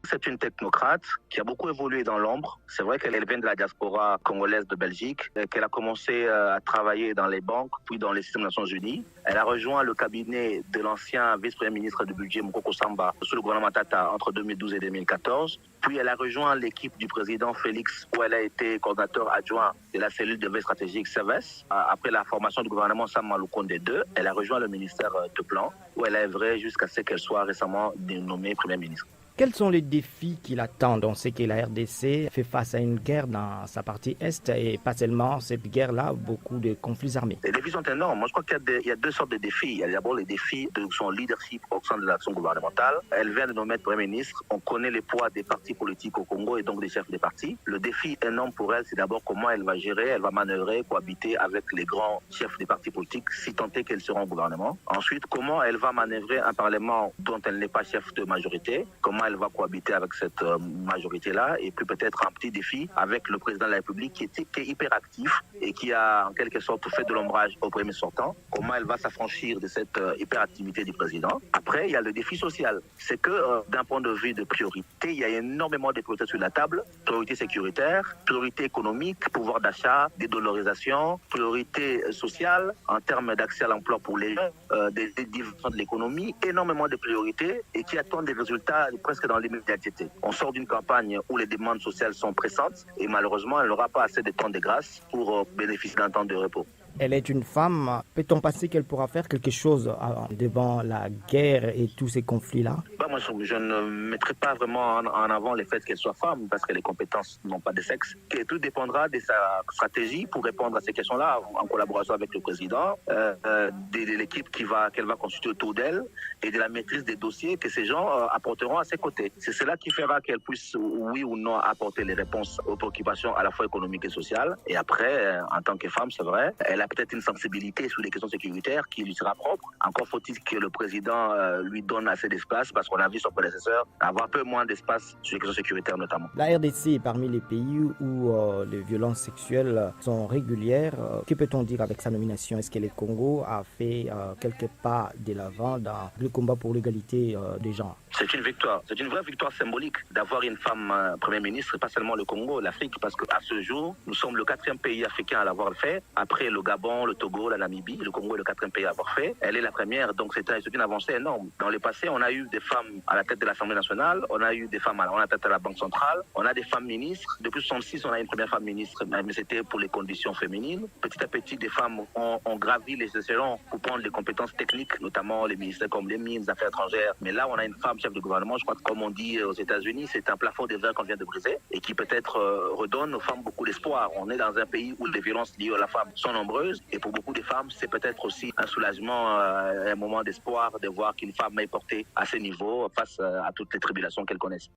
C'est une technocrate qui a beaucoup évolué dans l'ombre. C'est vrai qu'elle vient de la diaspora congolaise de Belgique, qu'elle a commencé à travailler dans les banques, puis dans les systèmes des Nations Unies. Elle a rejoint le cabinet de l'ancien vice-premier ministre du budget Mokoko Samba sous le gouvernement Tata entre 2012 et 2014. Puis elle a rejoint l'équipe du président Félix, où elle a été coordinateur adjoint de la cellule de veille stratégique CEVES. Après la formation du gouvernement Sam Maloukonde II, elle a rejoint le ministère de Plan, où elle a œuvré jusqu'à ce qu'elle soit récemment nommée Premier ministre. Quels sont les défis qui l'attendent? On sait que la RDC fait face à une guerre dans sa partie Est et pas seulement cette guerre-là, beaucoup de conflits armés. Les défis sont énormes. Moi, je crois qu'il y a deux sortes de défis. Il y a d'abord les défis de son leadership au sein de l'action gouvernementale. Elle vient de nommer Premier ministre. On connaît les poids des partis politiques au Congo et donc des chefs des partis. Le défi énorme pour elle, c'est d'abord comment elle va gérer, elle va manœuvrer, cohabiter avec les grands chefs des partis politiques, si tant est qu'elle sera au gouvernement. Ensuite, comment elle va manœuvrer un parlement dont elle n'est pas chef de majorité, comment elle va cohabiter avec cette majorité-là, et puis peut-être un petit défi avec le président de la République qui est hyper actif et qui a en quelque sorte fait de l'ombrage au premier sortant. Comment elle va s'affranchir de cette hyperactivité du président. Après, il y a le défi social. C'est que d'un point de vue de priorité, il y a énormément de priorités sur la table. Priorité sécuritaire, priorité économique, pouvoir d'achat, dédollarisation, priorité sociale en termes d'accès à l'emploi pour les jeunes, des divisions de l'économie, énormément de priorités et qui attendent des résultats presque dans l'immédiateté. On sort d'une campagne où les demandes sociales sont pressantes et malheureusement, elle n'aura pas assez de temps de grâce pour bénéficier d'un temps de repos. Elle est une femme. Peut-on penser qu'elle pourra faire quelque chose devant la guerre et tous ces conflits-là? Moi, je ne mettrai pas vraiment en avant le fait qu'elle soit femme parce que les compétences n'ont pas de sexe. Et tout dépendra de sa stratégie pour répondre à ces questions-là en collaboration avec le président, de l'équipe qu'elle va constituer autour d'elle et de la maîtrise des dossiers que ces gens apporteront à ses côtés. C'est cela qui fera qu'elle puisse, oui ou non, apporter les réponses aux préoccupations à la fois économiques et sociales. Et après, en tant que femme, c'est vrai, elle a peut-être une sensibilité sur les questions sécuritaires qui lui sera propre. Encore faut-il que le président lui donne assez d'espace parce qu'on a vu son prédécesseur avoir un peu moins d'espace sur les questions sécuritaires notamment. La RDC est parmi les pays où les violences sexuelles sont régulières. Que peut-on dire avec sa nomination? Est-ce que le Congo a fait quelques pas de l'avant dans le combat pour l'égalité des genres? C'est une victoire. C'est une vraie victoire symbolique d'avoir une femme Premier ministre, pas seulement le Congo, l'Afrique, parce qu'à ce jour, nous sommes le 4e pays africain à l'avoir fait. Après le Gabon, le Togo, la Namibie, le Congo est le 4e pays à l'avoir fait. Elle est la première, donc c'est une avancée énorme. Dans le passé, on a eu des femmes à la tête de l'Assemblée nationale, on a eu des femmes à la tête de la Banque centrale, on a des femmes ministres. Depuis 1966, on a une première femme ministre, mais c'était pour les conditions féminines. Petit à petit, des femmes ont gravi les échelons pour prendre les compétences techniques, notamment les ministères comme les mines, les affaires étrangères. Mais là, on a une femme chef de gouvernement. Je crois que, comme on dit aux États-Unis, c'est un plafond de verre qu'on vient de briser et qui peut-être redonne aux femmes beaucoup d'espoir. On est dans un pays où les violences liées à la femme sont nombreuses et pour beaucoup de femmes, c'est peut-être aussi un soulagement, un moment d'espoir de voir qu'une femme est portée à ce niveau face à toutes les tribulations qu'elles connaissent.